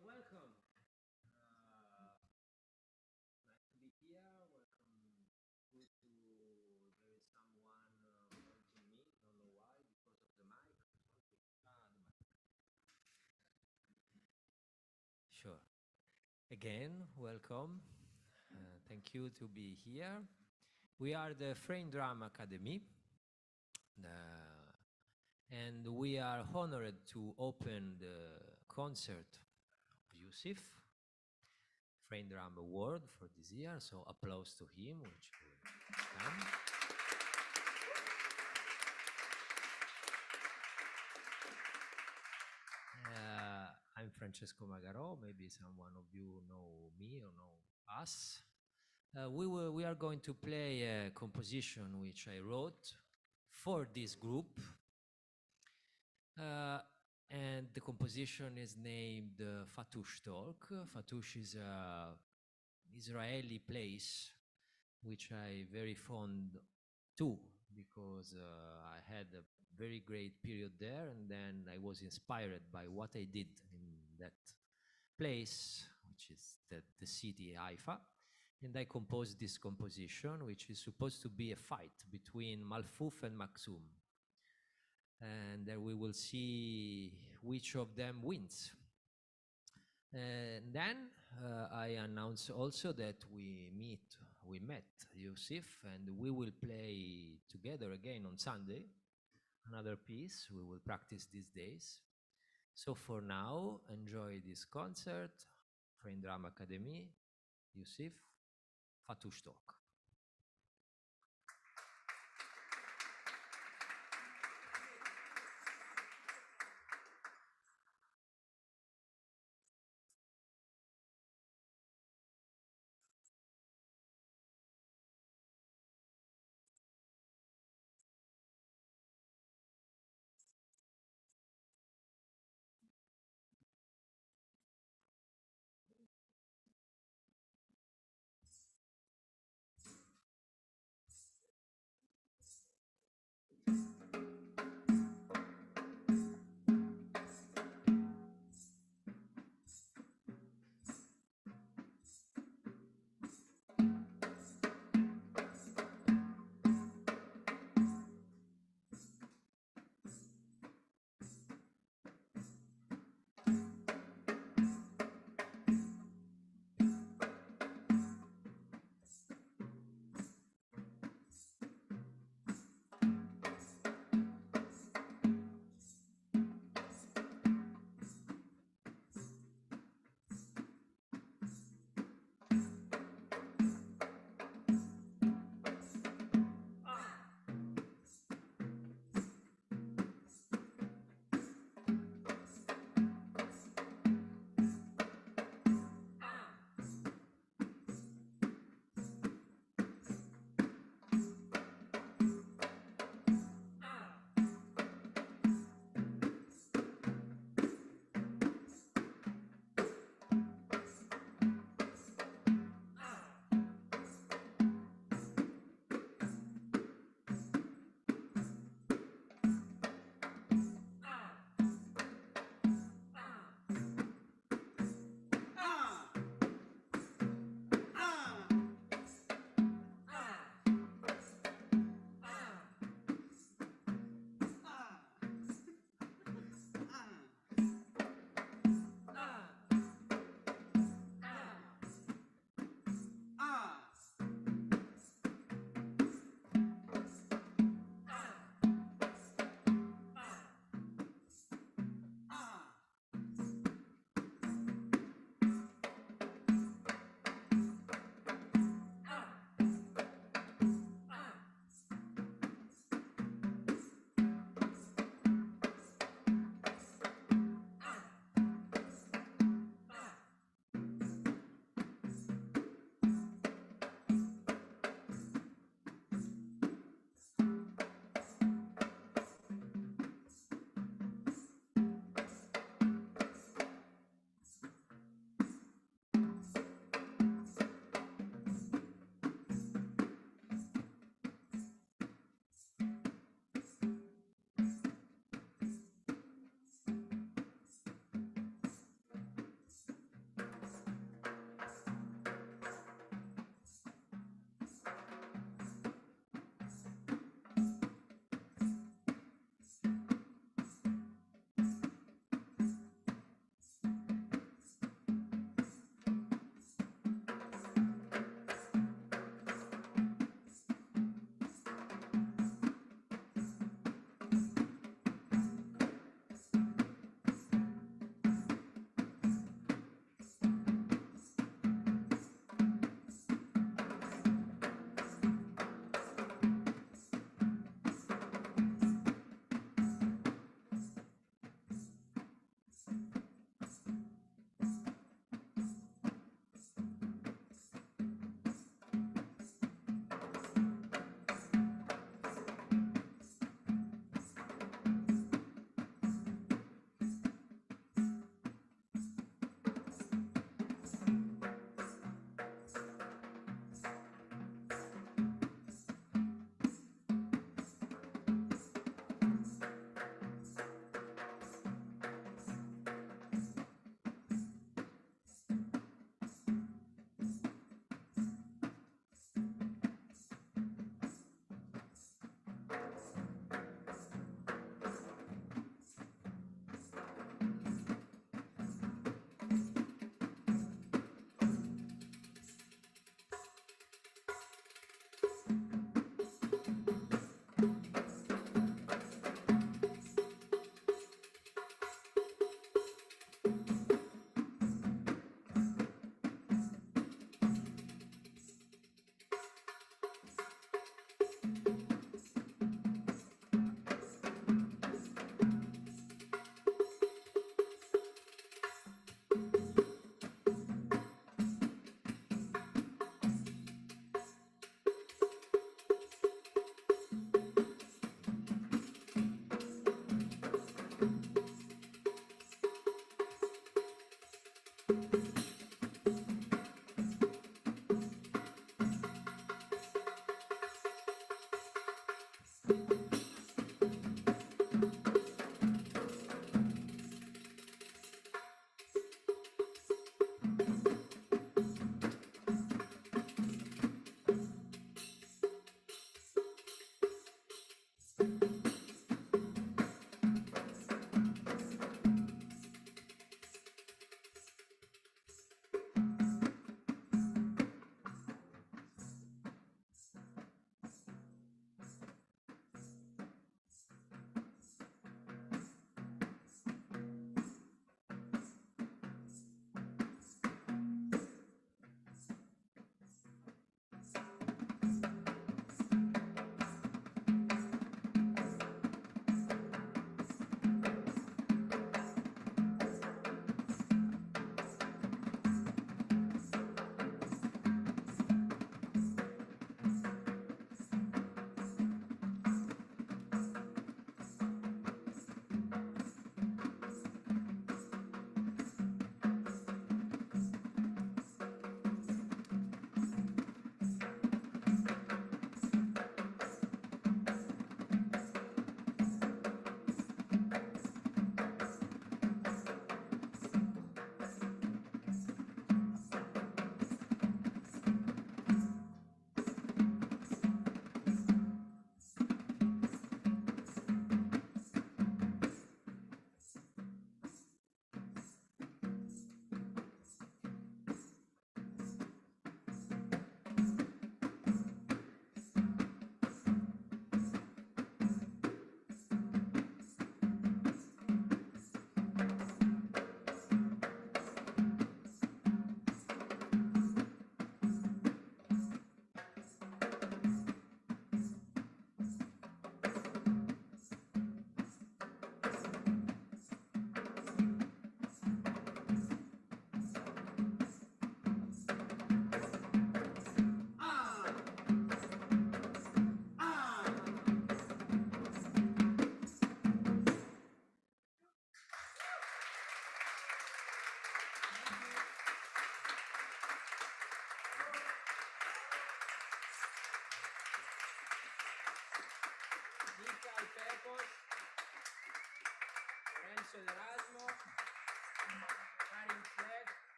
Welcome. Nice to be here. Welcome. Good to there is someone watching me. Don't know why, because of the mic. The mic. Sure. Again, welcome. Thank you to be here. We are the Frame Drum Academy. And we are honored to open the concert of Youssef, Frame Drum Award for this year, so applause to him, which will come. I'm Francesco Magaro, maybe someone of you know me or know us. We are going to play a composition which I wrote for this group. And the composition is named Fatoush Talk. Fatoush is an Israeli place which I very fond too, because I had a very great period there, and then I was inspired by what I did in that place, which is the city Haifa, and I composed this composition, which is supposed to be a fight between Malfouf and Maksum. And then we will see which of them wins. And then I announce also that we met Youssef, and we will play together again on Sunday, another piece we will practice these days. So for now, enjoy this concert, Frame Drum Academy, Youssef, Fatoush Talk.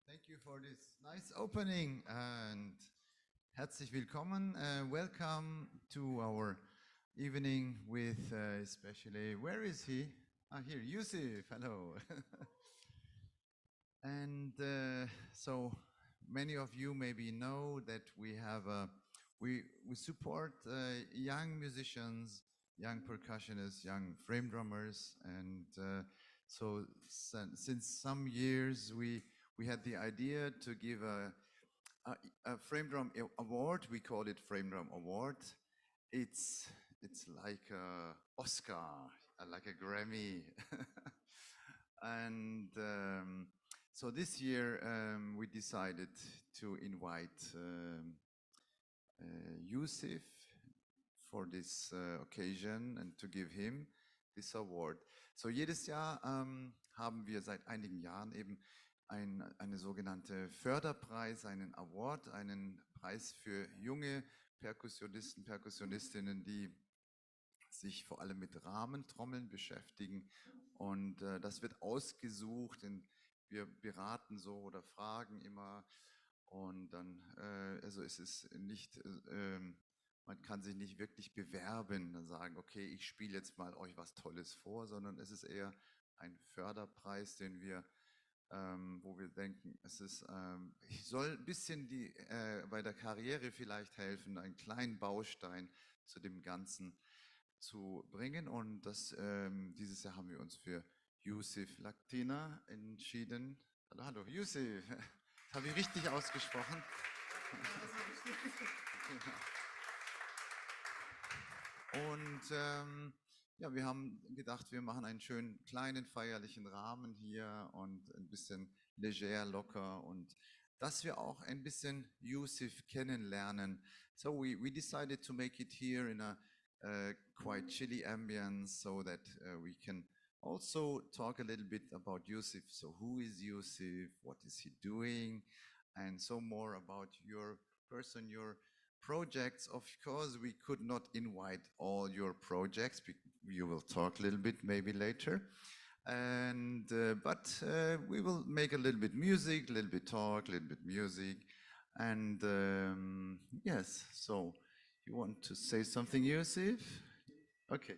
Thank you for this nice opening and herzlich willkommen. Welcome to our evening with especially, where is he? Ah, here, Youssef, hello. And so many of you maybe know that we have we support young musicians, young percussionists, young frame drummers, and so since some years we had the idea to give a frame drum award. We call it Frame Drum Award. It's like a Oscar, like a Grammy, and so this year we decided to invite Youssef for this occasion and to give him this award. So jedes Jahr haben wir seit einigen Jahren eben eine sogenannte Förderpreis, einen Award, einen Preis für junge Perkussionisten, Perkussionistinnen, die sich vor allem mit Rahmentrommeln beschäftigen. Und das wird ausgesucht, wir beraten so oder fragen immer. Und dann, also es ist nicht, man kann sich nicht wirklich bewerben, dann sagen, okay, ich spiele jetzt mal euch was Tolles vor, sondern es ist eher ein Förderpreis, den wir, wo wir denken, es ist, ich soll ein bisschen bei der Karriere vielleicht helfen, einen kleinen Baustein zu dem Ganzen zu bringen. Und dieses Jahr haben wir uns für Youssef Laktina entschieden. Hallo, hallo, Youssef. Das habe ich richtig ausgesprochen. Und ja, wir haben gedacht, wir machen einen schönen kleinen feierlichen Rahmen hier und ein bisschen leger, locker und dass wir auch ein bisschen Youssef kennenlernen. So we decided to make it here in a quite chilly ambience so that we can also talk a little bit about Youssef. So who is Youssef? What is he doing? And so more about your person, your projects. Of course, we could not invite all your projects. You will talk a little bit maybe later. And but we will make a little bit music, a little bit talk, a little bit music. And yes, so you want to say something, Youssef? Okay.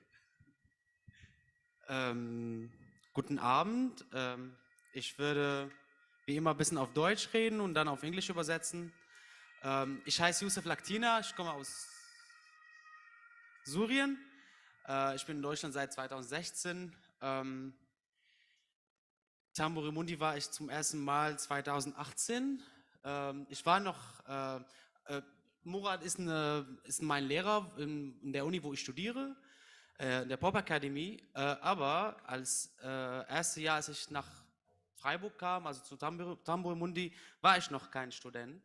Guten Abend. Ich würde wie immer ein bisschen auf Deutsch reden und dann auf Englisch übersetzen. Ich heiße Youssef Laktina, ich komme aus Syrien. Ich bin in Deutschland seit 2016. Tamburi Mundi war ich zum ersten Mal 2018. Ich war noch, Murat ist mein Lehrer in der Uni, wo ich studiere, in der Popakademie. Aber als erstes Jahr, als ich nach Freiburg kam, also zu Tamburi Mundi, war ich noch kein Student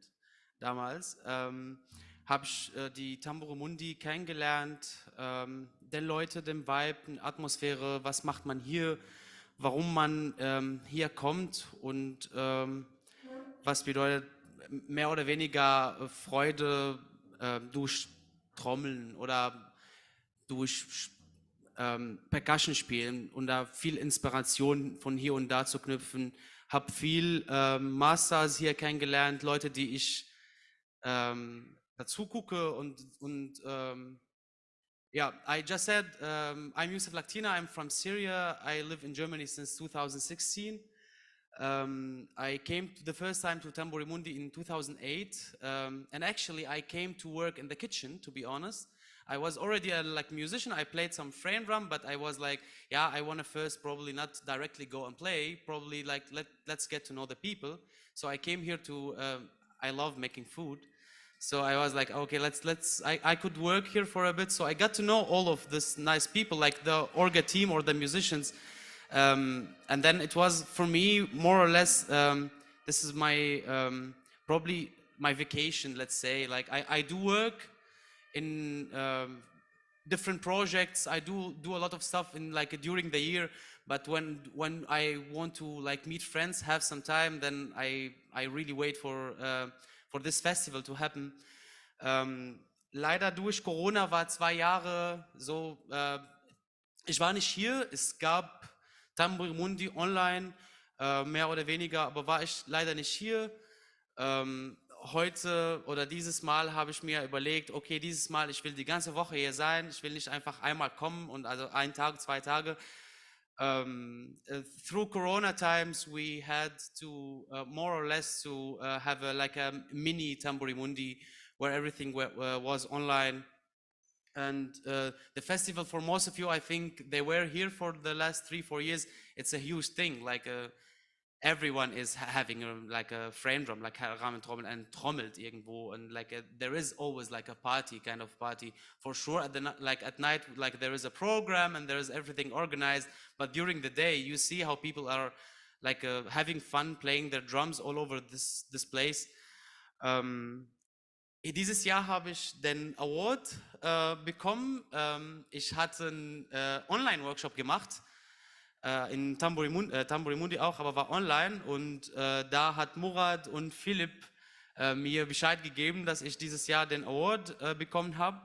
damals. Habe ich die Tamburi Mundi kennengelernt, den Leute, den Vibe, die Atmosphäre, was macht man hier, warum man hier kommt und was bedeutet mehr oder weniger Freude durch Trommeln oder durch Percussion spielen und da viel Inspiration von hier und da zu knüpfen. Habe viel Masters hier kennengelernt, Leute, die ich dazu gucke und yeah, I just said I'm Youssef Laktina. I'm from Syria. I live in Germany since 2016. I came the first time to Tamburi Mundi in 2008, and actually I came to work in the kitchen. To be honest, I was already a musician. I played some frame drum, but I was like, yeah, I want to first probably not directly go and play. Probably like let's get to know the people. So I came here to. I love making food. So I was like, okay, I could work here for a bit. So I got to know all of these nice people, like the orga team or the musicians. And then it was, for me, more or less, this is my, probably my vacation, let's say. Like I do work in different projects. I do a lot of stuff in during the year. But when I want to meet friends, have some time, then I really wait for this festival to happen. Leider durch Corona war 2 Jahre so, ich war nicht hier, es gab Tamburi Mundi online, mehr oder weniger, aber war ich leider nicht hier. Heute oder dieses Mal habe ich mir überlegt, okay, dieses Mal, ich will die ganze Woche hier sein, ich will nicht einfach einmal kommen und also 1 Tag, 2 Tage. Through Corona times, we had to more or less to have a mini Tamburi Mundi where everything was online. And the festival, for most of you, I think they were here for the last 3-4 years. It's a huge thing. Everyone is having a frame drum, like Rahmentrommel, and trommelt irgendwo, and there is always a party, kind of party for sure. At night, there is a program and there is everything organized. But during the day, you see how people are having fun playing their drums all over this place. Dieses Jahr habe ich den Award bekommen. Ich hatte einen Online-Workshop gemacht. In Tamburi Mundi auch, aber war online und da hat Murat und Philipp mir Bescheid gegeben, dass ich dieses Jahr den Award bekommen habe.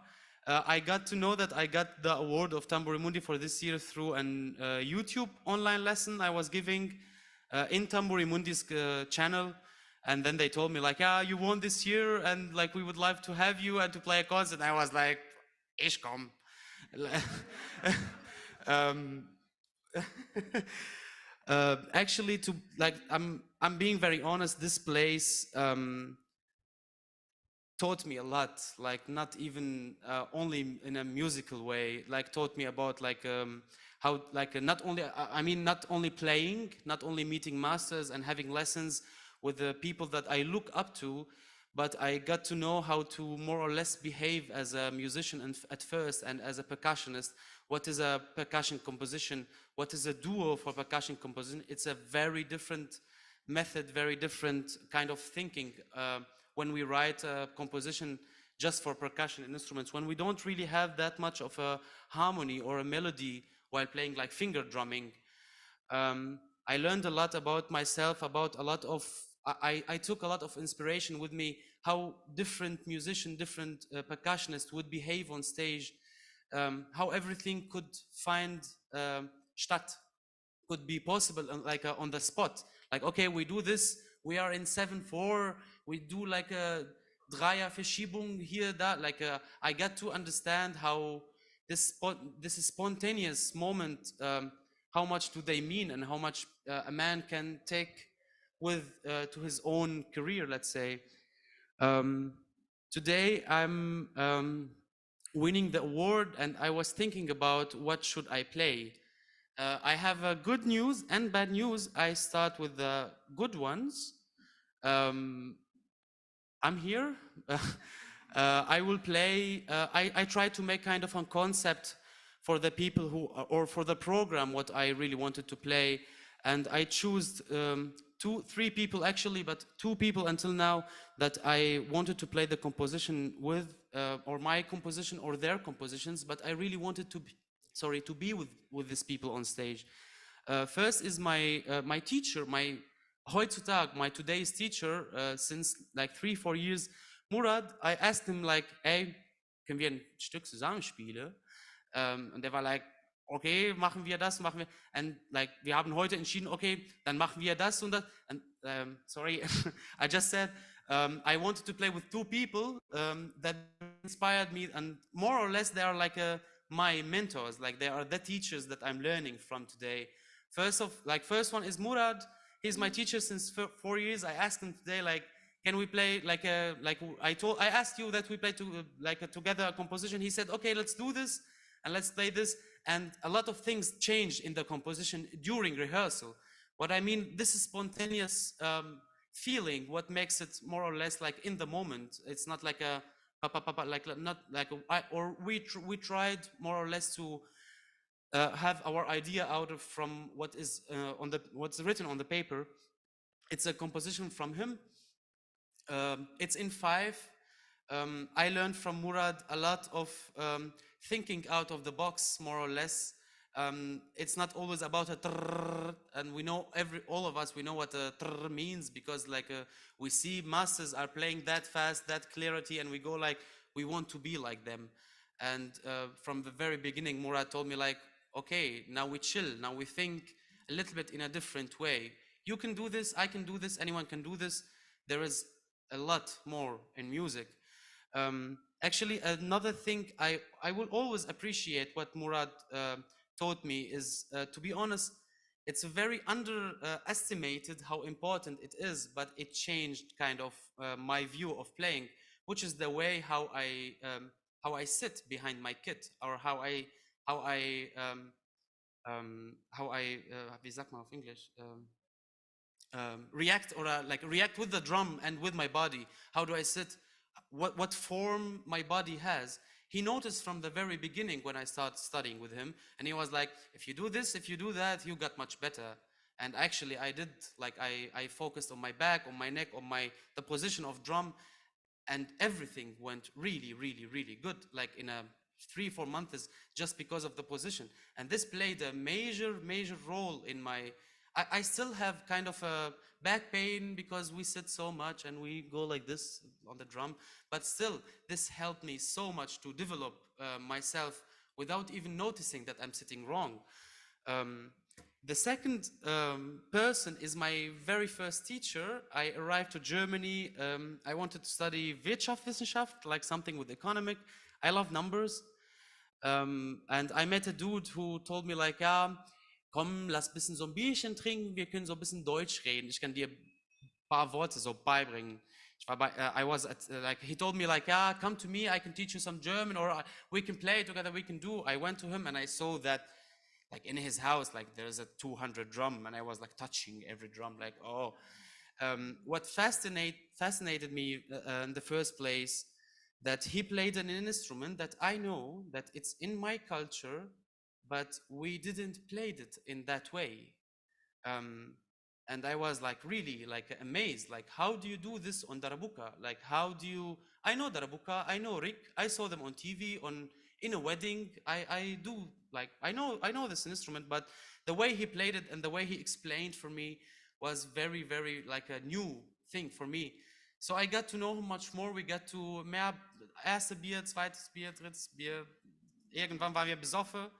I got to know that I got the award of Tamburi Mundi for this year through an YouTube online lesson I was giving in Tamburi Mundi's channel, and then they told me yeah, you won this year and we would love to have you and to play a concert. I was like, ich komm. Actually, I'm being very honest, this place taught me a lot, not even only in a musical way, taught me about how not only playing, not only meeting masters and having lessons with the people that I look up to, but I got to know how to more or less behave as a musician at first, and as a percussionist. What is a percussion composition? What is a duo for percussion composition? It's a very different method, very different kind of thinking when we write a composition just for percussion instruments, when we don't really have that much of a harmony or a melody while playing like finger drumming. I learned a lot about myself, about a lot of, I took a lot of inspiration with me, how different musicians, different percussionists would behave on stage, how everything could find statt, could be possible like on the spot. Like, okay, we do this, we are in 7/4, we do like a Dreierverschiebung here, that, like I got to understand how this spontaneous moment, how much do they mean, and how much a man can take with to his own career, let's say. Today I'm winning the award, and I was thinking about what should I play. I have good news and bad news. I start with the good ones. I'm here. I will play, I try to make kind of a concept for the people who, or for the program, what I really wanted to play. And I choose three people actually, but two people until now that I wanted to play the composition with, or my composition or their compositions, but I really wanted to be with these people on stage. First is my my teacher, my today's teacher, since like 3-4 years, Murad. I asked him like, hey, können wir ein Stück zusammenspielen? Und der war like, okay, machen wir das, machen wir. And like, wir haben heute entschieden, okay, dann machen wir das und das. And sorry, I just said, I wanted to play with two people that inspired me, and more or less they are like my mentors, like they are the teachers that I'm learning from today. First one is Murad. He's my teacher since 4 years. I asked him today, like, can we play like I asked you that we play together a composition. He said, okay, let's do this and let's play this. And a lot of things changed in the composition during rehearsal. What I mean, this is spontaneous feeling, what makes it more or less like in the moment. It's not like a we tried more or less to have our idea out of from what is what's written on the paper. It's a composition from him. It's in 5. I learned from Murad a lot of thinking out of the box, more or less. It's not always about a trrr, and we know all of us, we know what a trrr means, because like we see masters are playing that fast, that clarity, and we go like, we want to be like them. And from the very beginning, Murad told me like, okay, now we chill, now we think a little bit in a different way. You can do this, I can do this, anyone can do this. There is a lot more in music. Actually, another thing I will always appreciate what Murad taught me is, to be honest, it's very underestimated how important it is, but it changed kind of my view of playing, which is the way how I sit behind my kit, or how I wie sagt man auf English? React, or like react with the drum and with my body. How do I sit? What form my body has. He noticed from the very beginning when I started studying with him, and he was like, if you do this, if you do that, you got much better. And actually I did, like I focused on my back, on my neck, on the position of drum, and everything went really, really, really good, like in a 3-4 months, just because of the position. And this played a major role in my, I still have kind of a back pain because we sit so much and we go like this on the drum, but still this helped me so much to develop myself without even noticing that I'm sitting wrong. The second person is my very first teacher. I arrived to Germany. I wanted to study Wirtschaftswissenschaft, like something with economic. I love numbers. And I met a dude who told me like, ja, komm, lass ein bisschen so ein Bierchen trinken, wir können so ein bisschen Deutsch reden. Ich kann dir ein paar Worte so beibringen. Ich war bei, he told me like, yeah, come to me, I can teach you some German, or we can play together, we can do. I went to him and I saw that like in his house, like there's a 200 drum, and I was like touching every drum, like, oh. what fascinated me in the first place, that he played an instrument that I know that it's in my culture, but we didn't play it in that way. And I was like really like amazed, like how do you do this on darabuka? Like how do you, I know darabuka, I know Rick, I saw them on TV, in a wedding, I do, like I know this instrument, but the way he played it and the way he explained for me was very, very like a new thing for me. So I got to know him much more. We got to mehr, erste Bier, zweites Bier, drittes Bier. Irgendwann waren wir besoffen.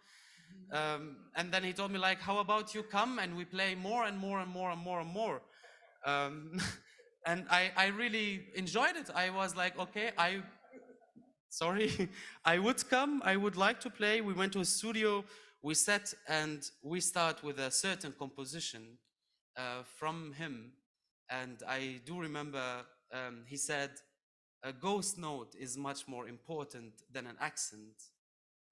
And then he told me like, how about you come and we play more and more and more and more and more. And I really enjoyed it. I was like, okay, sorry, I would come, I would like to play. We went to a studio, we sat and we start with a certain composition from him. And I do remember he said, a ghost note is much more important than an accent.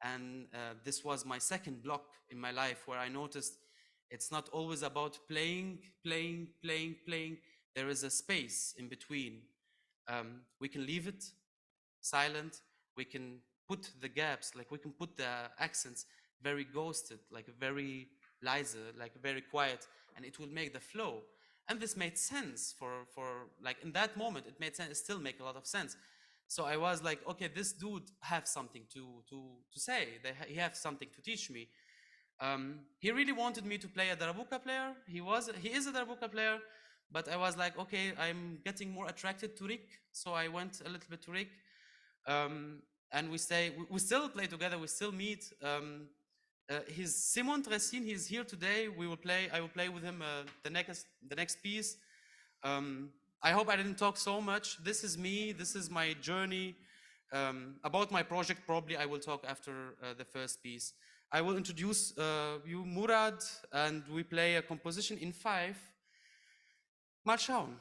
And this was my second block in my life where I noticed it's not always about playing. There is a space in between. We can leave it silent. We can put the gaps, like we can put the accents very ghosted, like very leise, like very quiet, and it will make the flow. And this made sense for like in that moment, it made sense, it still make a lot of sense. So I was like, okay, this dude have something to say. He have something to teach me. He really wanted me to play a darabuka player. He is a darabuka player, but I was like, okay, I'm getting more attracted to Rick, so I went a little bit to Rick. And we still play together, we still meet. He's Simon Tressin, he's here today. I will play with him the next piece. I hope I didn't talk so much. This is me, this is my journey. About my project, probably I will talk after the first piece. I will introduce you, Murad, and we play a composition in 5. Mal schauen.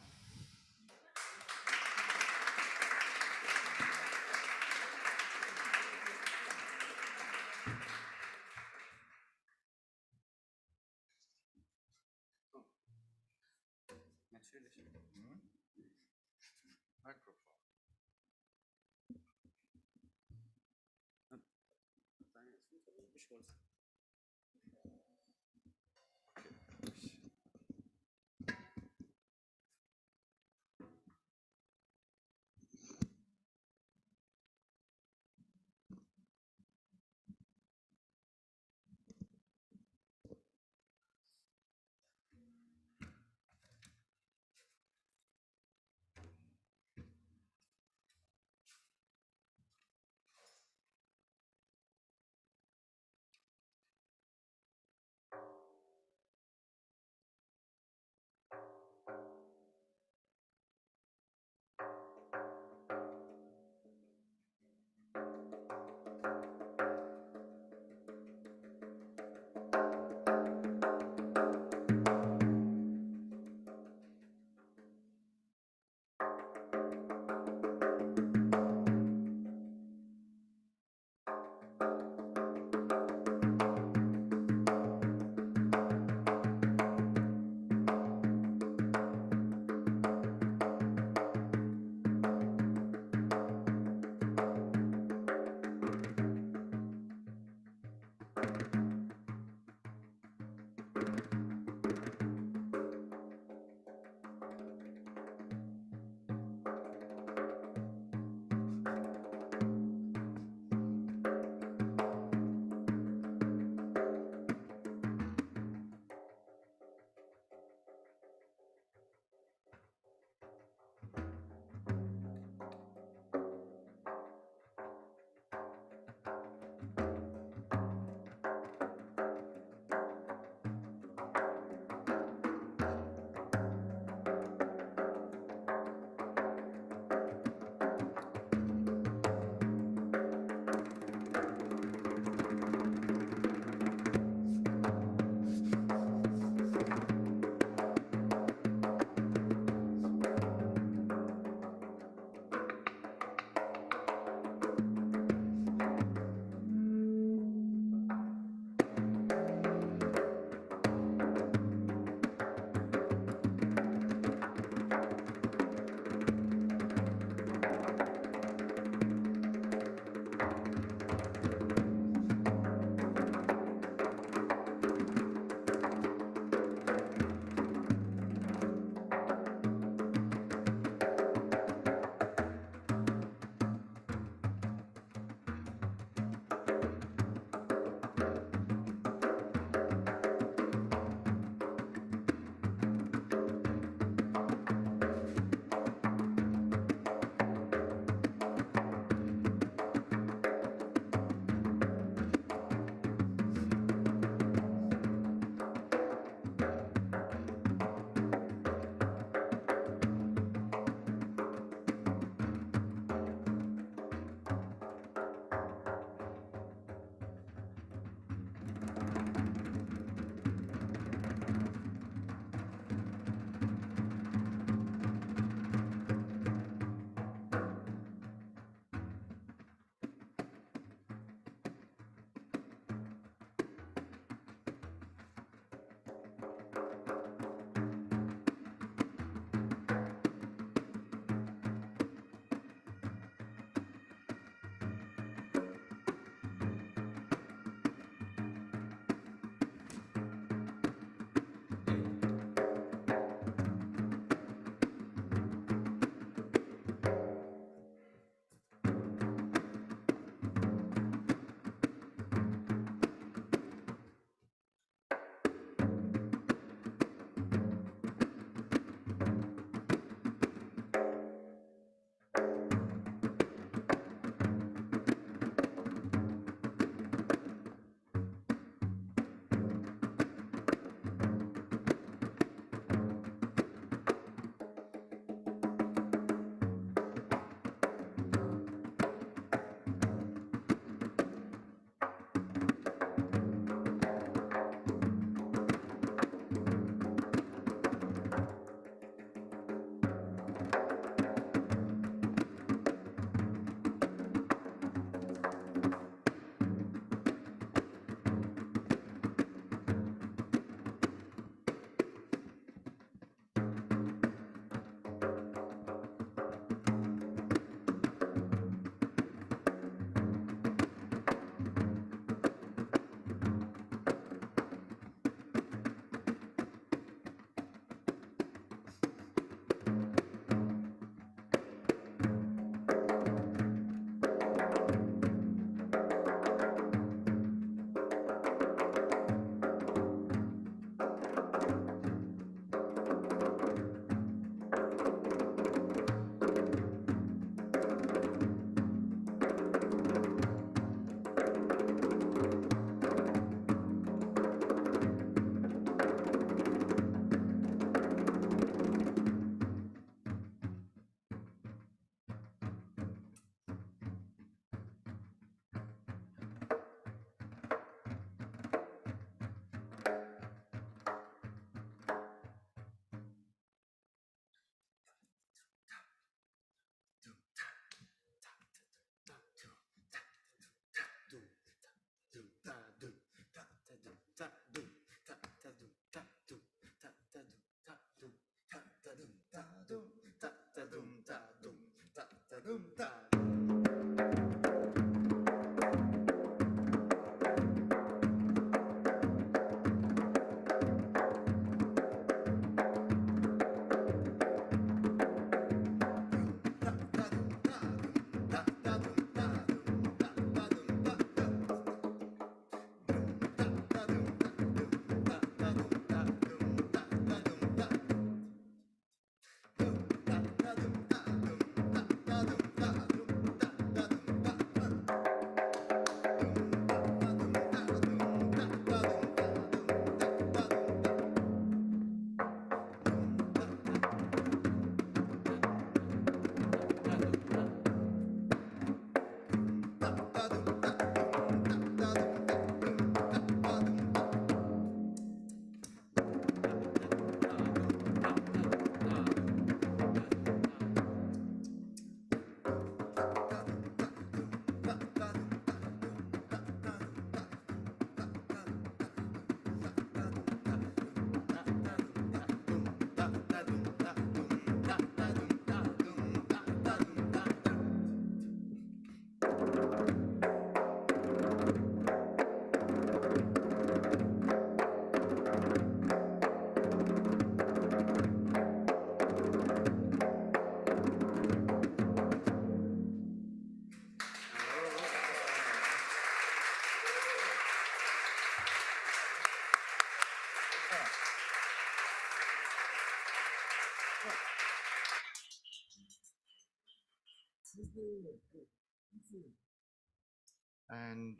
And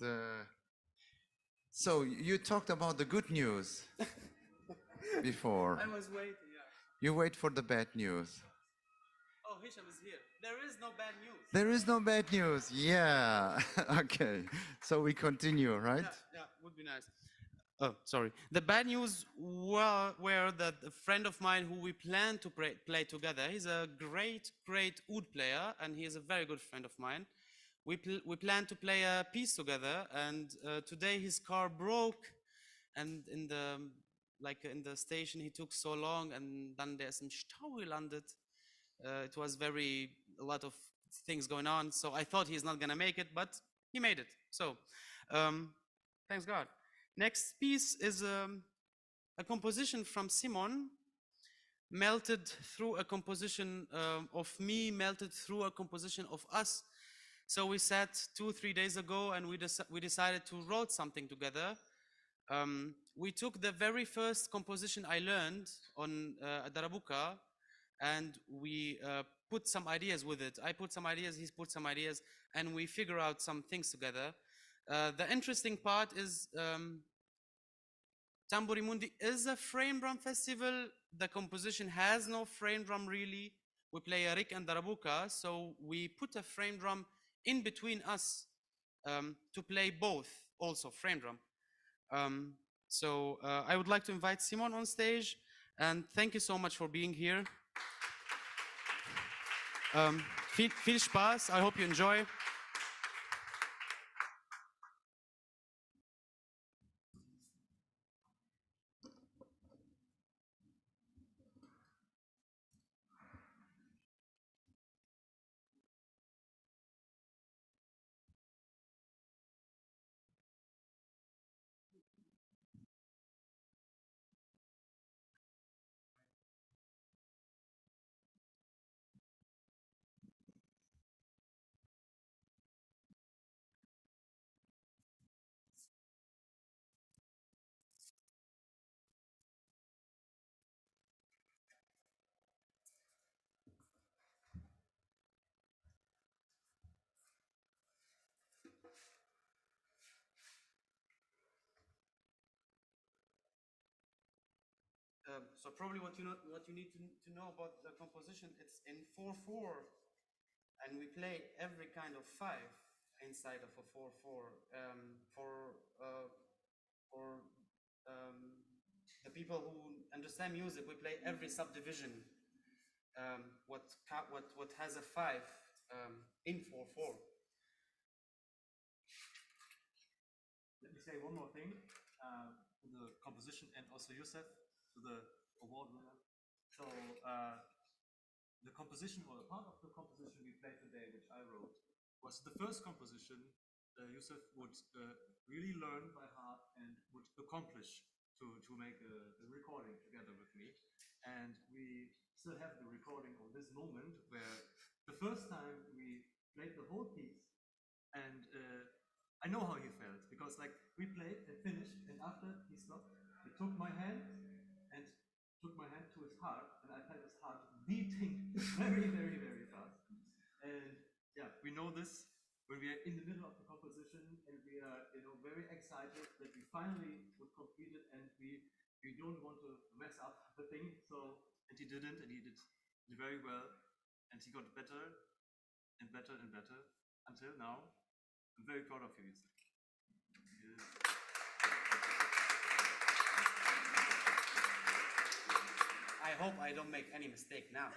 so you talked about the good news before. I was waiting, yeah. You wait for the bad news. Oh, Hisham is here. There is no bad news. There is no bad news. Yeah. Okay. So we continue, right? Yeah, would be nice. Oh, sorry. The bad news were that a friend of mine who we plan to play together, he's a great oud player, and he is a very good friend of mine. We plan to play a piece together, and today his car broke, and in the station he took so long, and then there's some Stau gelandet. It was a lot of things going on, so I thought he's not gonna make it, but he made it. So, thanks God. Next piece is a composition from Simon, melted through a composition of me, melted through a composition of us. So we sat 2-3 days ago and we decided to write something together. We took the very first composition I learned on Darabuka, and we put some ideas with it. I put some ideas, he's put some ideas, and we figure out some things together. The interesting part is Tamburi Mundi is a frame drum festival. The composition has no frame drum really. We play a Rik and Darabuka, so we put a frame drum in between us to play both, also frame drum. So I would like to invite Simon on stage, and thank you so much for being here. Viel Spaß, I hope you enjoy. So probably what you need to know about the composition, it's in 4/4, and we play every kind of 5 inside of a 4/4. For the people who understand music, we play every subdivision. What has a 5 in 4/4. Let me say one more thing to the composition and also Youssef, to the award winner. So the composition, or a part of the composition we played today, which I wrote, was the first composition Youssef would really learn by heart and would accomplish to make a recording together with me. And we still have the recording of this moment where the first time we played the whole piece, and I know how he felt, because like we played and finished, and after he stopped, he took my hand to his heart, and I felt his heart beating very, very, very fast. And yeah, we know this when we are in the middle of the composition and we are, very excited that we finally would complete it, and we don't want to mess up the thing. So, and he didn't, and he did very well, and he got better and better and better until now. I'm very proud of you, Youssef. I hope I don't make any mistake now.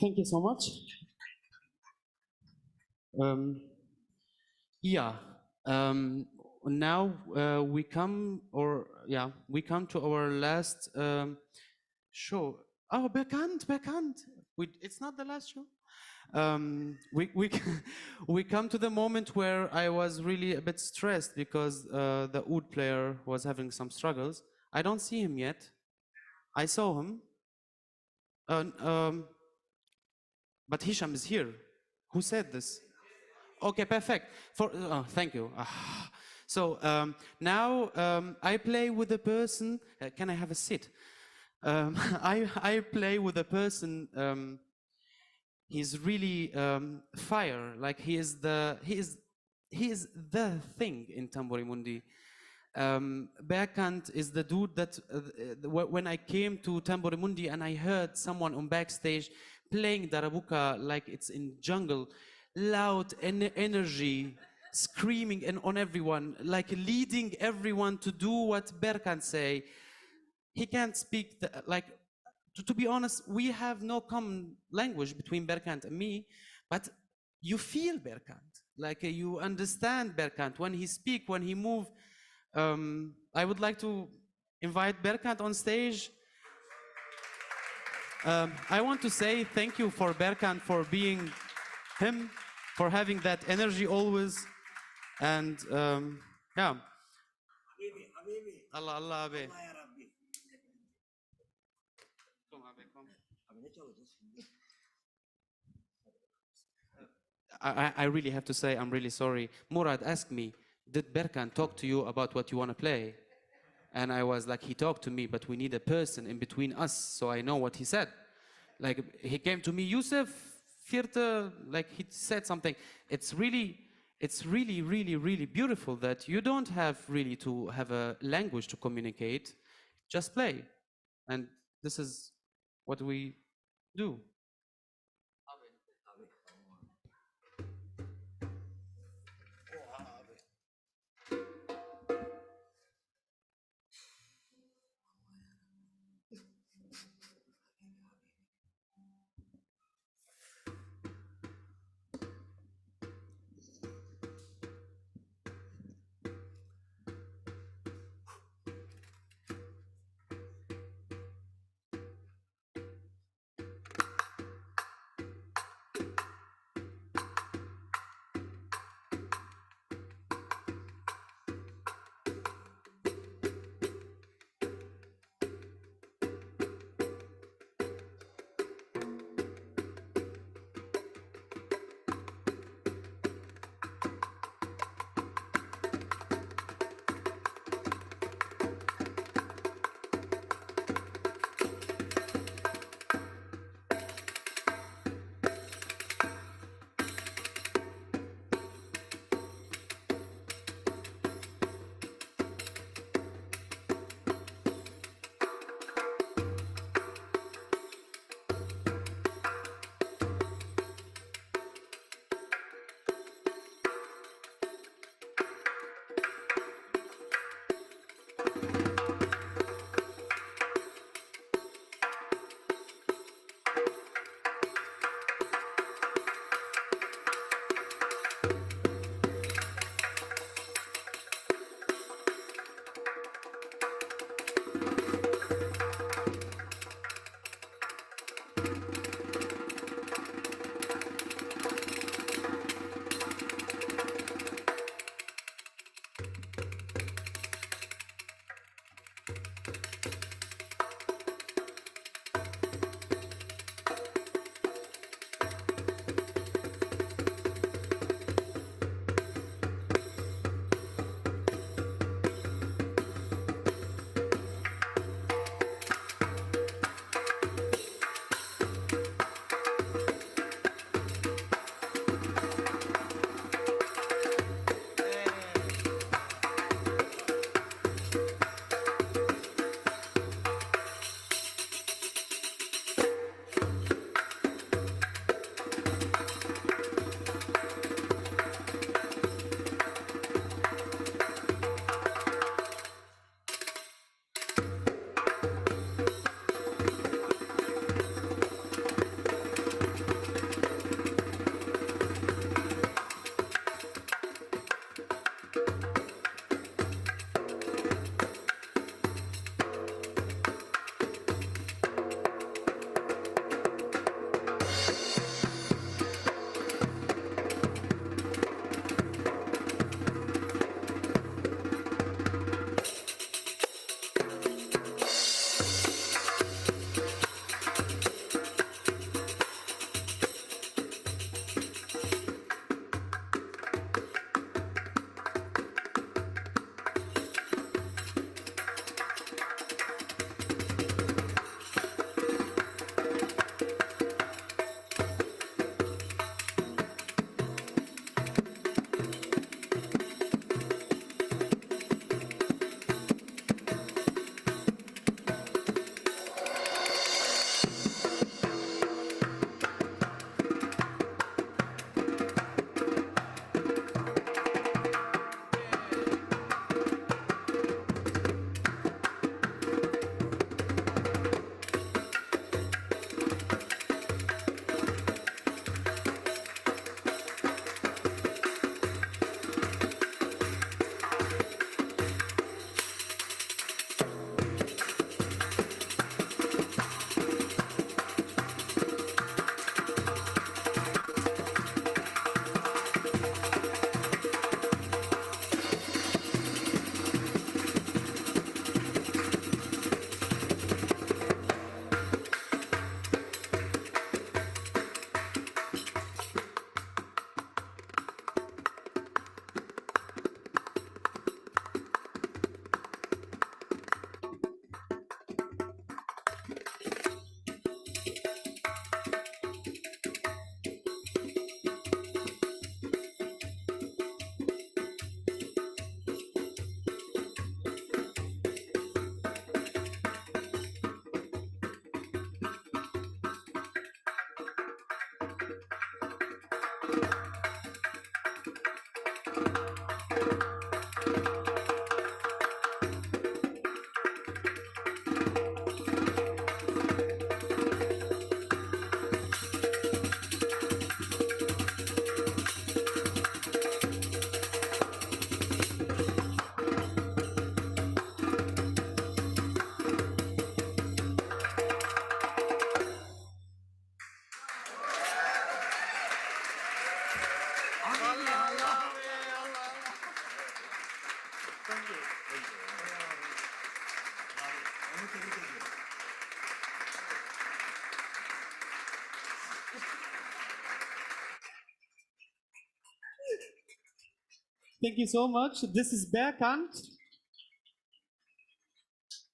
Thank you so much. Yeah. Now we come to our last show. Oh, bekannt. It's not the last show. We come to the moment where I was really a bit stressed because the oud player was having some struggles. I don't see him yet. I saw him. But Hisham is here. Who said this? Okay, perfect. Thank you. So now I play with a person. Can I have a seat? I play with a person. He's really fire. Like he is the thing in Tamburi Mundi. Berkant is the dude that when I came to Tamburi Mundi and I heard someone on backstage playing darabuka like it's in jungle, loud energy, screaming and on everyone, like leading everyone to do what Berkant say. He can't speak to be honest, we have no common language between Berkant and me, but you feel Berkant, like you understand Berkant when he speak, when he move. I would like to invite Berkant on stage. I want to say thank you for Berkant for being him, for having that energy always, and yeah. Allah Allah Abe. I really have to say I'm really sorry. Murad asked me, did Berkant talk to you about what you want to play? And I was like, he talked to me, but we need a person in between us, so I know what he said. Like he came to me, Youssef, vierte, like he said something. It's really, really beautiful that you don't have really to have a language to communicate, just play. And this is what we do. Thank you so much. This is Berkant.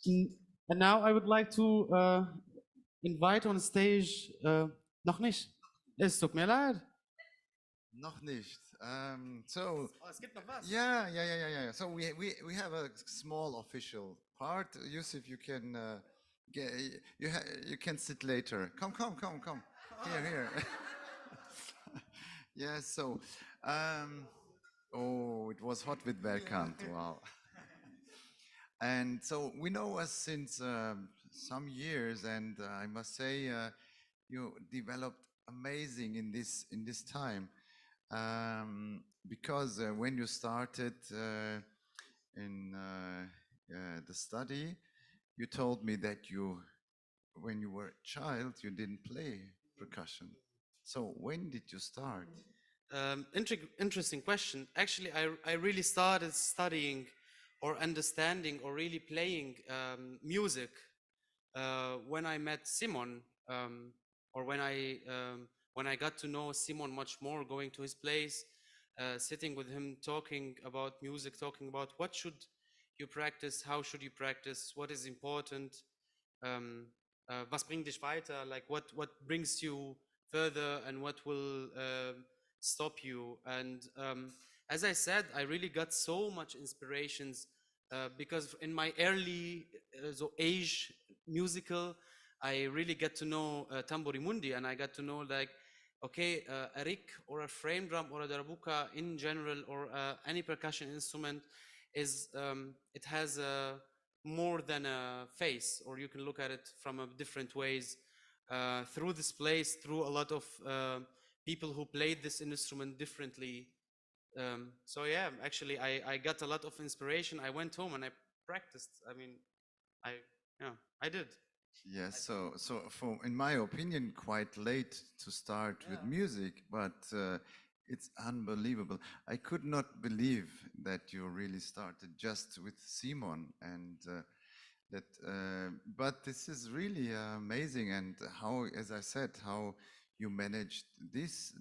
And now I would like to invite on stage, noch nicht. Es tut mir leid. Noch nicht. So Oh, es gibt noch was. yeah. So we have a small official part. Youssef, you can you can sit later. Come. Here. Yeah. So oh, it was hot with Berkant. Wow. And so we know us since some years, and I must say you developed amazing in this time. Because when you started in the study, you told me that when you were a child, you didn't play percussion. So when did you start? Interesting question. Actually, I really started studying or understanding or really playing music when I met Simon, or when I got to know Simon much more, going to his place, sitting with him, talking about music, talking about what should you practice, how should you practice, what is important, was bringt dich weiter, like what brings you further and what will stop you. And as I said, I really got so much inspirations because in my early age musical, I really get to know Tamburi Mundi, and I got to know like, okay, a rick or a frame drum or a darbuka in general, or any percussion instrument is it has more than a face, or you can look at it from a different ways through this place, through a lot of people who played this instrument differently. So yeah, actually I got a lot of inspiration. I went home and I practiced. I mean, I did. Yes, so in my opinion, quite late to start with music, but it's unbelievable. I could not believe that you really started just with Simon, and but this is really amazing. And how, as I said, how you managed this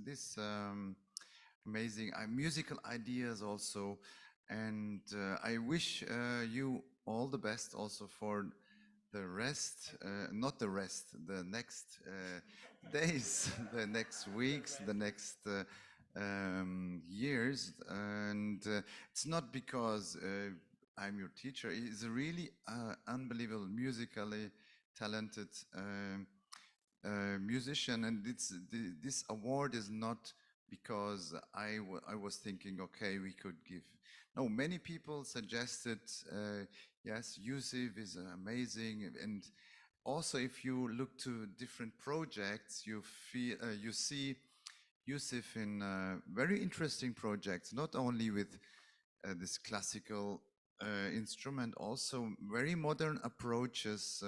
amazing musical ideas also. And I wish you all the best also for the rest, not the rest, the next days, the next weeks, the next years. And it's not because I'm your teacher. He's a really unbelievable, musically talented musician. And this award is not because I was thinking, okay, we could give. No, many people suggested, yes, Youssef is amazing. And also, if you look to different projects, you see Youssef in very interesting projects, not only with this classical instrument, also very modern approaches.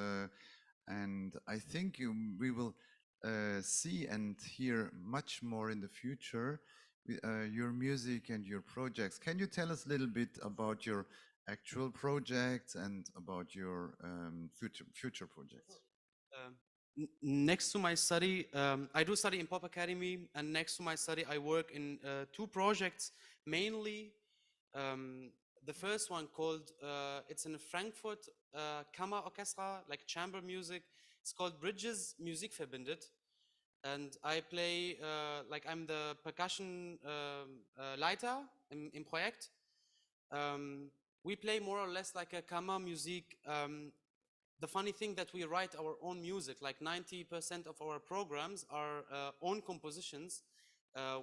And I think we will see and hear much more in the future your music and your projects. Can you tell us a little bit about your actual projects and about your future projects? Next to my study, I do study in Pop Academy, and next to my study, I work in two projects mainly. The first one called, it's in Frankfurt, Kammer Orchestra, like chamber music. It's called Bridges Musik verbindet. And I play, like I'm the percussion Leiter im Projekt. We play more or less like a Kammer music. The funny thing that we write our own music, like 90% of our programs are own compositions.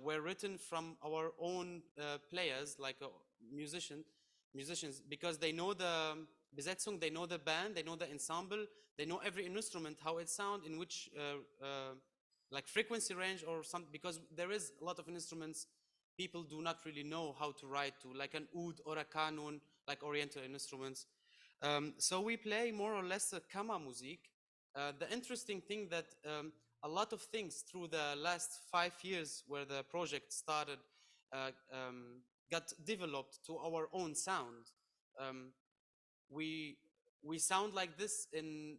were written from our own players, like musicians, because they know the Besetzung, they know the band, they know the ensemble, they know every instrument, how it sounds, in which like frequency range or something, because there is a lot of instruments people do not really know how to write to, like an oud or a kanun, like Oriental instruments. So we play more or less a Kammermusik. The interesting thing that a lot of things through the last 5 years where the project started uh, um, got developed to our own sound. Um, we we sound like this in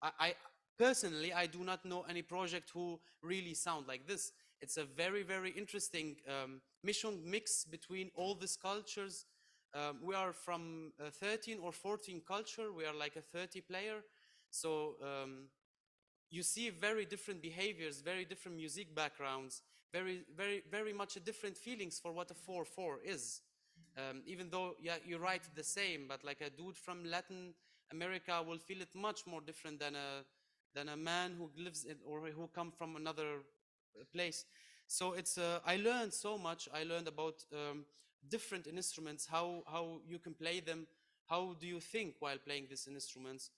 I personally I do not know any project who really sound like this. It's a very interesting mix between all these cultures. We are from 13 or 14 culture. We are like a 30 player, so you see very different behaviors, very different music backgrounds, very much different feelings for what a 4/4 is. Even though, yeah, you write the same, but like a dude from Latin America will feel it much more different than a man who lives in or who come from another place. So it's I learned so much. I learned about different instruments, how you can play them, how do you think while playing these instruments.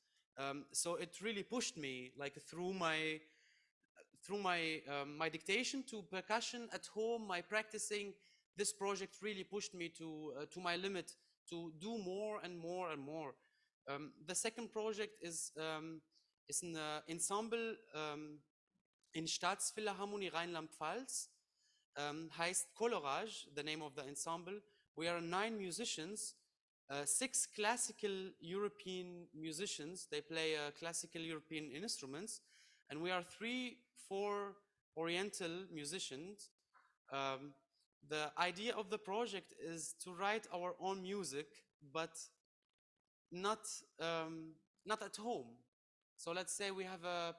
So it really pushed me like through my dictation to percussion at home, my practicing. This project really pushed me to my limit to do more and more and more. The second project is an ensemble in Staatsphilharmonie Rheinland-Pfalz. Heißt Colorage, the name of the ensemble. We are 9 musicians, 6 classical European musicians. They play classical European instruments, and we are 3-4 Oriental musicians. The idea of the project is to write our own music, but not not at home. So let's say we have a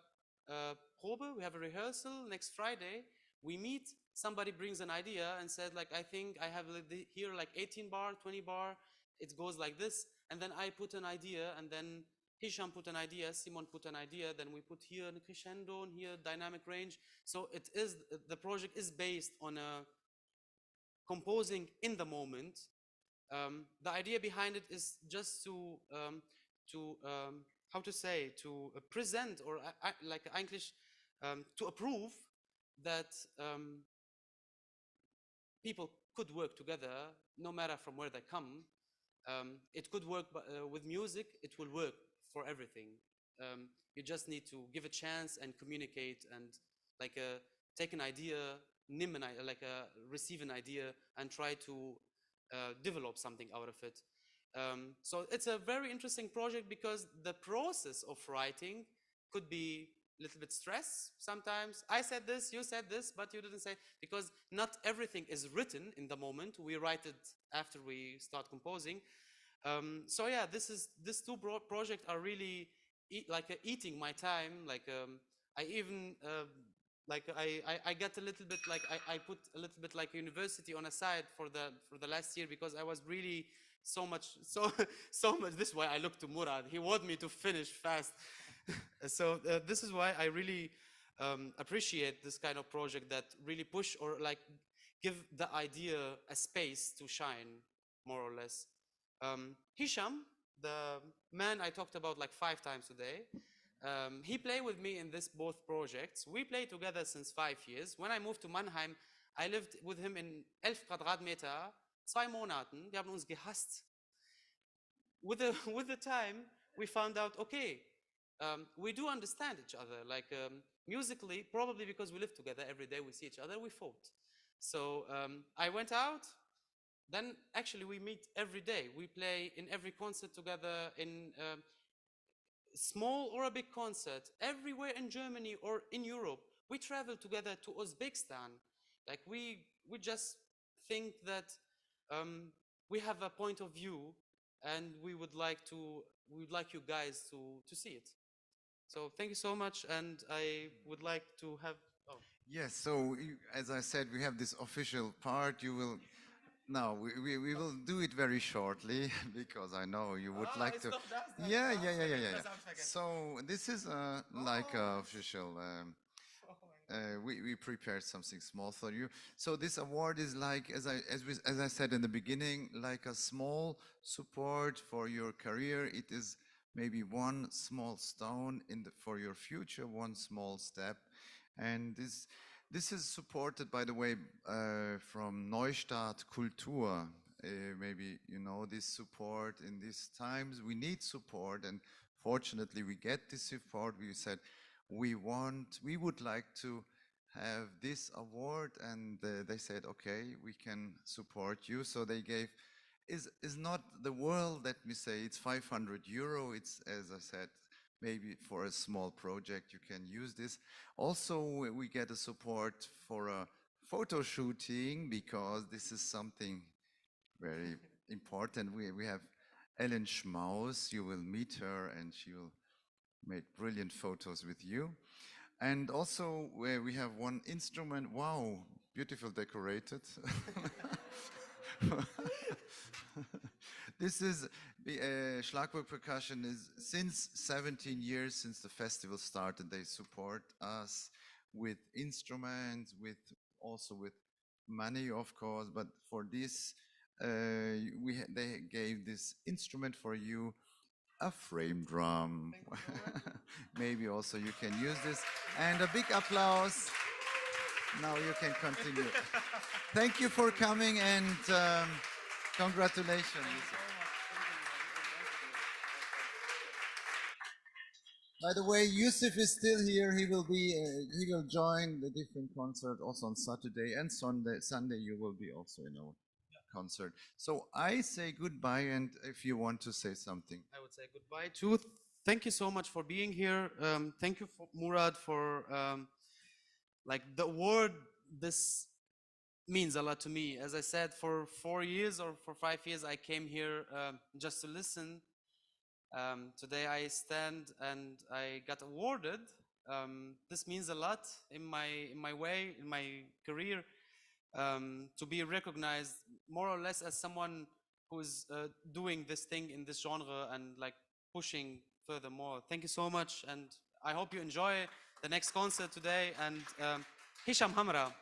probe, we have a rehearsal next Friday. We meet, somebody brings an idea and said, like, I think I have here like 18 bar, 20 bar, it goes like this, and then I put an idea, and then Hisham put an idea, Simon put an idea, then we put here a crescendo and here dynamic range. So it is, the project is based on composing in the moment. The idea behind it is just to how to say, to present, or like English, to approve that people could work together no matter from where they come. It could work with music, it will work for everything. You just need to give a chance and communicate and like take an idea, receive an idea and try to develop something out of it. So it's a very interesting project because the process of writing could be a little bit stress sometimes. I said this, you said this, but you didn't say, because not everything is written in the moment. We write it after we start composing. So yeah, these two projects are really eating my time. Like I even I get a little bit like I put a little bit like university on a side for the last year because I was really so much. This is why I look to Murad. He wanted me to finish fast. So this is why I really appreciate this kind of project that really push or like give the idea a space to shine, more or less. Hisham, the man I talked about like 5 times today, he played with me in this both projects. We played together since 5 years. When I moved to Mannheim, I lived with him in 11 Quadratmeter, 2 Monaten. Wir haben uns gehasst. With the time, we found out, okay, we do understand each other. Like musically, probably because we live together every day, we see each other, we fought. So I went out. Then actually we meet every day. We play in every concert together, in small or a big concert, everywhere in Germany or in Europe. We travel together to Uzbekistan. Like we just think that we have a point of view, and we would like you guys to see it. So thank you so much, and I would like to have. Oh. Yes, so as I said, we have this official part. You will. No, we will do it very shortly because I know you would like to. Yeah. So this is like a official we prepared something small for you. So this award is like, as I said in the beginning, like a small support for your career. It is maybe one small stone for your future, one small step. And this is supported, by the way, from Neustadt Kultur. Maybe you know this support in these times. We need support, and fortunately, we get this support. We said we would like to have this award, and they said, okay, we can support you. So they gave is not the world. Let me say it's 500 euro. It's, as I said, maybe for a small project you can use this. Also, we get a support for a photo shooting, because this is something very important. We have Ellen Schmaus. You will meet her, and she will make brilliant photos with you. And also we have one instrument. Wow, beautiful decorated. This is Schlagwerk Percussion is since 17 years since the festival started. They support us with instruments, also with money, of course. But for this, they gave this instrument for you, a frame drum. Maybe also you can use this. And a big applause. Now you can continue. Thank you for coming, and congratulations. By the way, Youssef is still here. He will join the different concert also on Saturday and Sunday. Sunday you will be also in our concert. So I say goodbye, and if you want to say something. I would say goodbye too. Thank you so much for being here. Thank you, Murad, for like the award. This means a lot to me. As I said, for 4 years or for 5 years, I came here just to listen. Today I stand and I got awarded. This means a lot in my way, in my career, to be recognized more or less as someone who's doing this thing in this genre and like pushing furthermore. Thank you so much, and I hope you enjoy the next concert today. And Hisham Hamra.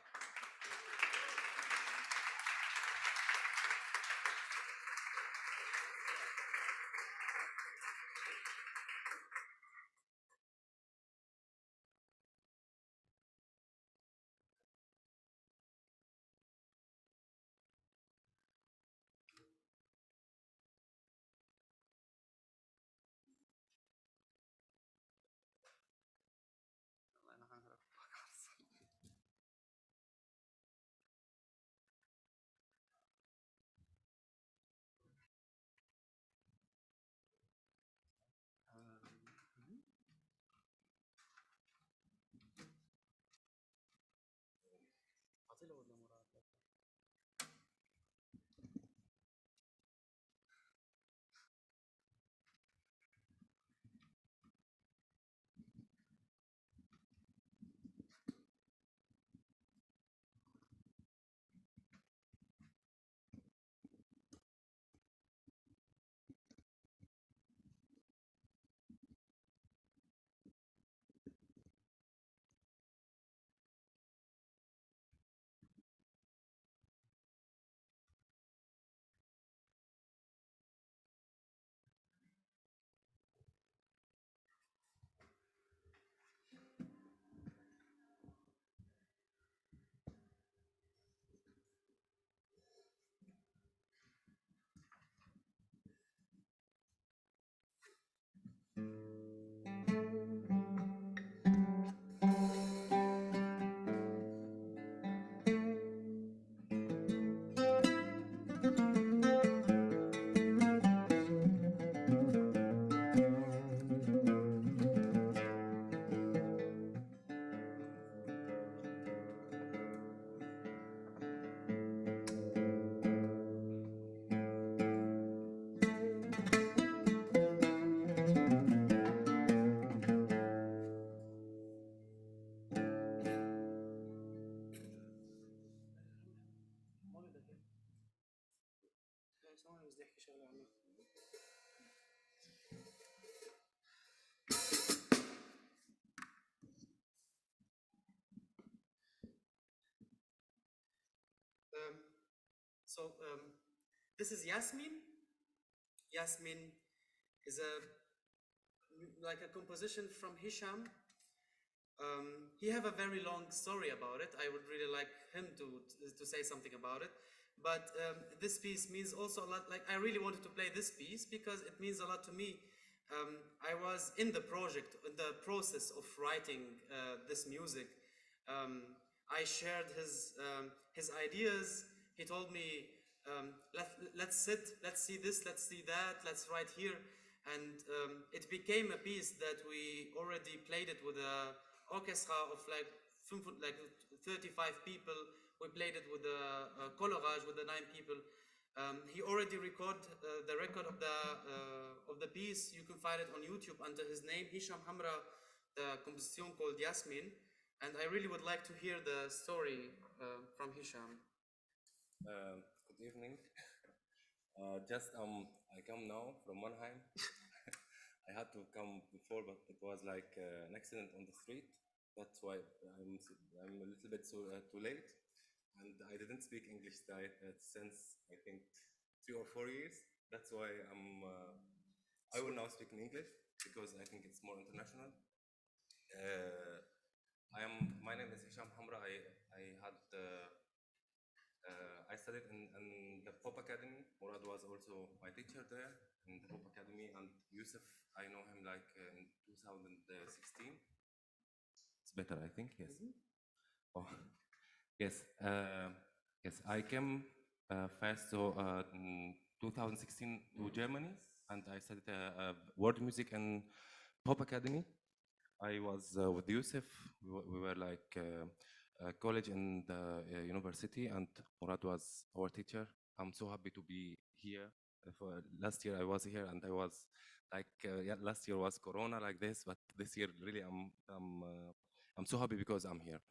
So this is Yasmin. Yasmin is like a composition from Hisham. He have a very long story about it. I would really like him to say something about it. But this piece means also a lot. Like, I really wanted to play this piece because it means a lot to me. I was in the project, in the process of writing this music. I shared his ideas. He told me, let's sit, let's see this, let's see that, let's write here. And it became a piece that we already played it with a orchestra of like 35 people. We played it with a colorage with the 9 people. He already recorded the record of the piece. You can find it on YouTube under his name, Hisham Hamra, the composition called Yasmin. And I really would like to hear the story from Hisham. Good evening. I come now from Mannheim. I had to come before, but it was like an accident on the street. That's why I'm a little bit too late, and I didn't speak English since I think 3 or 4 years. That's why I will now speak in English because I think it's more international. My name is Hisham Hamra. I studied in the Pop Academy. Murad was also my teacher there in the Pop Academy, and Youssef, I know him like in 2016. It's better, I think. Yes. Oh, yes. Yes. I came first in 2016 to Germany, and I studied world music and Pop Academy. I was with Youssef. We were like college and university, and Murad was our teacher. I'm so happy to be here. Last year I was here, and I was like, last year was Corona like this, but this year really I'm so happy because I'm here.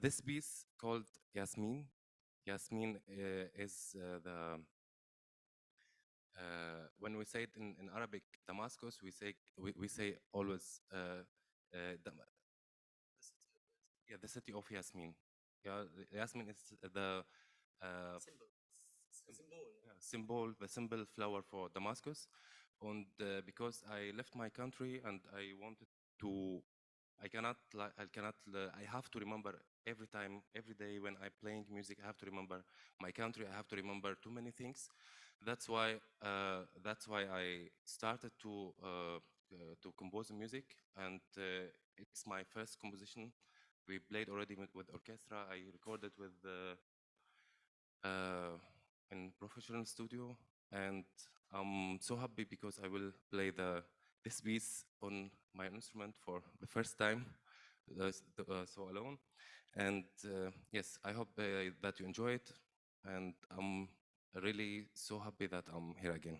This piece called Yasmin. Yasmin is when we say it in Arabic, Damascus, we say always the city of Yasmin. Yeah, Yasmin is the the symbol flower for Damascus. And because I left my country and I wanted to, I have to remember every time, every day when I'm playing music, I have to remember my country. I have to remember too many things. That's why I started to compose music, and it's my first composition. We played already with orchestra. I recorded with in professional studio, and I'm so happy because I will play this piece on my instrument for the first time, so alone. And yes, I hope that you enjoy it, and I'm really so happy that I'm here again.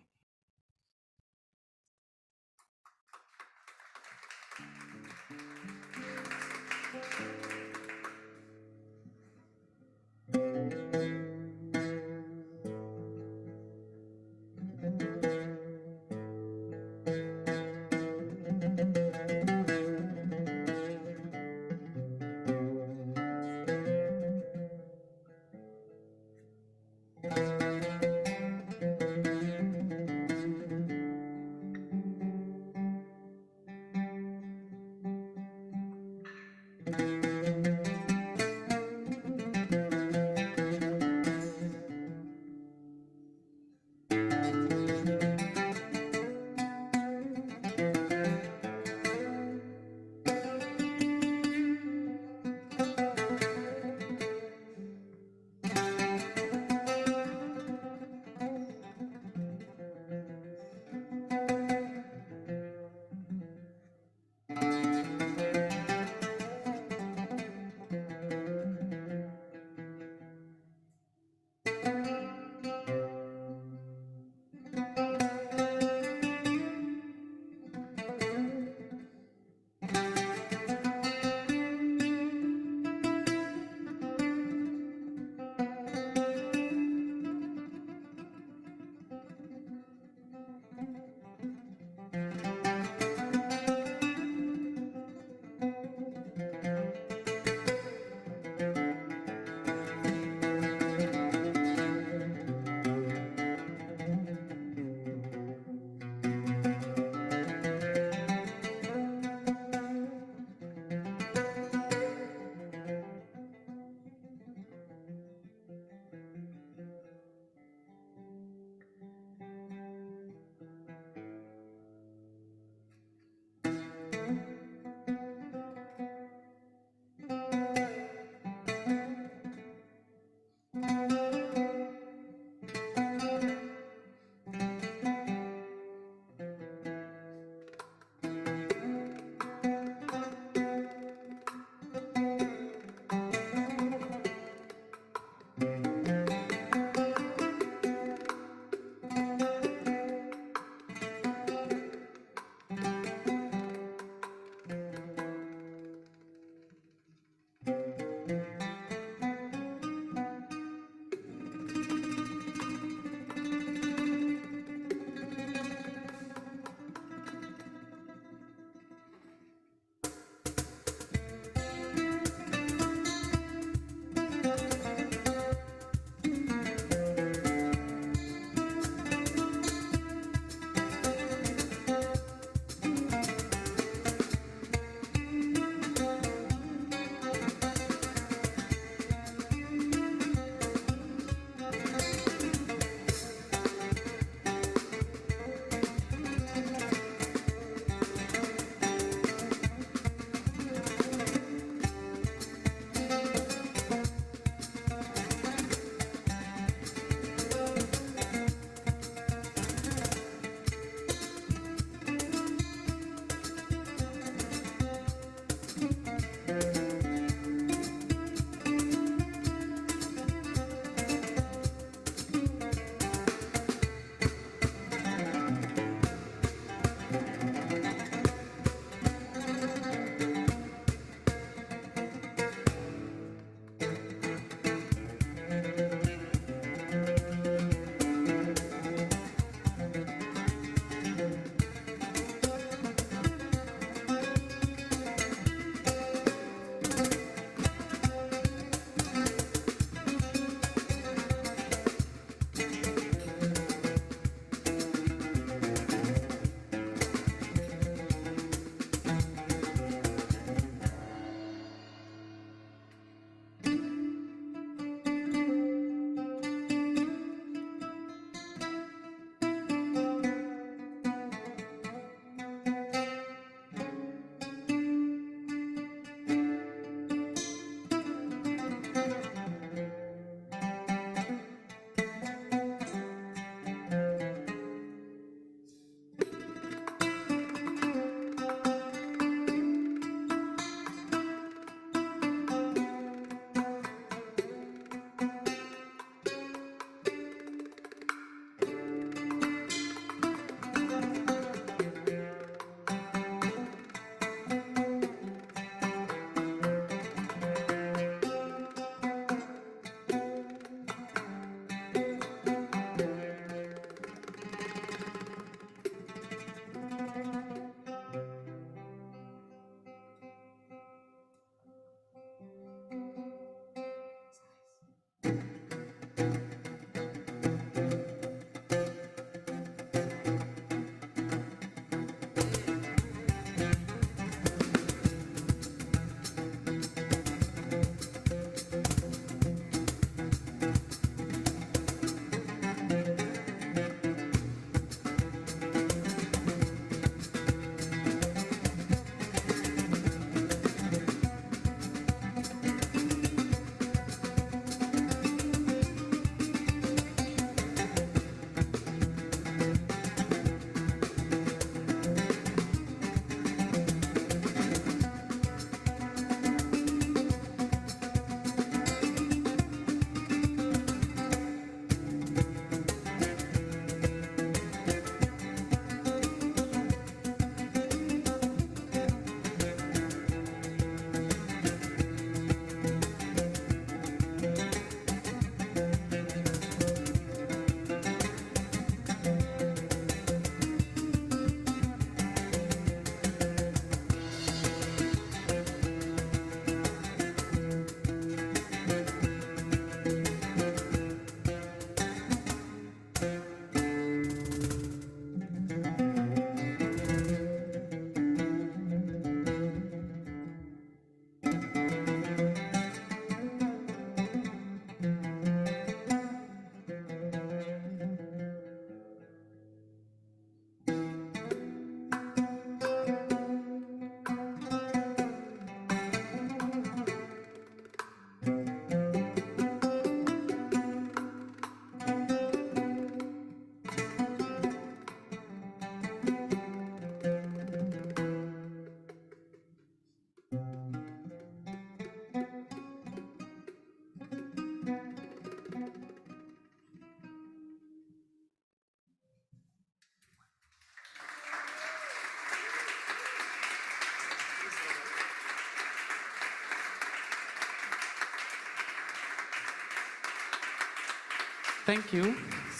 Thank you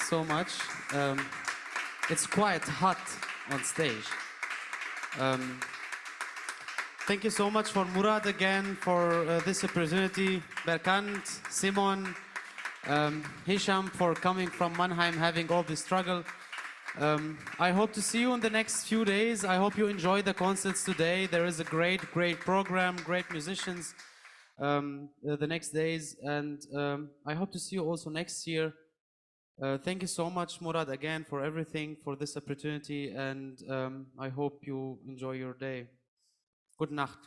so much. It's quite hot on stage. Thank you so much for Murad again for this opportunity. Berkant, Simon, Hisham for coming from Mannheim, having all this struggle. I hope to see you in the next few days. I hope you enjoy the concerts today. There is a great program, great musicians the next days, and I hope to see you also next year. Thank you so much, Murad, again for everything, for this opportunity, and I hope you enjoy your day. Good Nacht.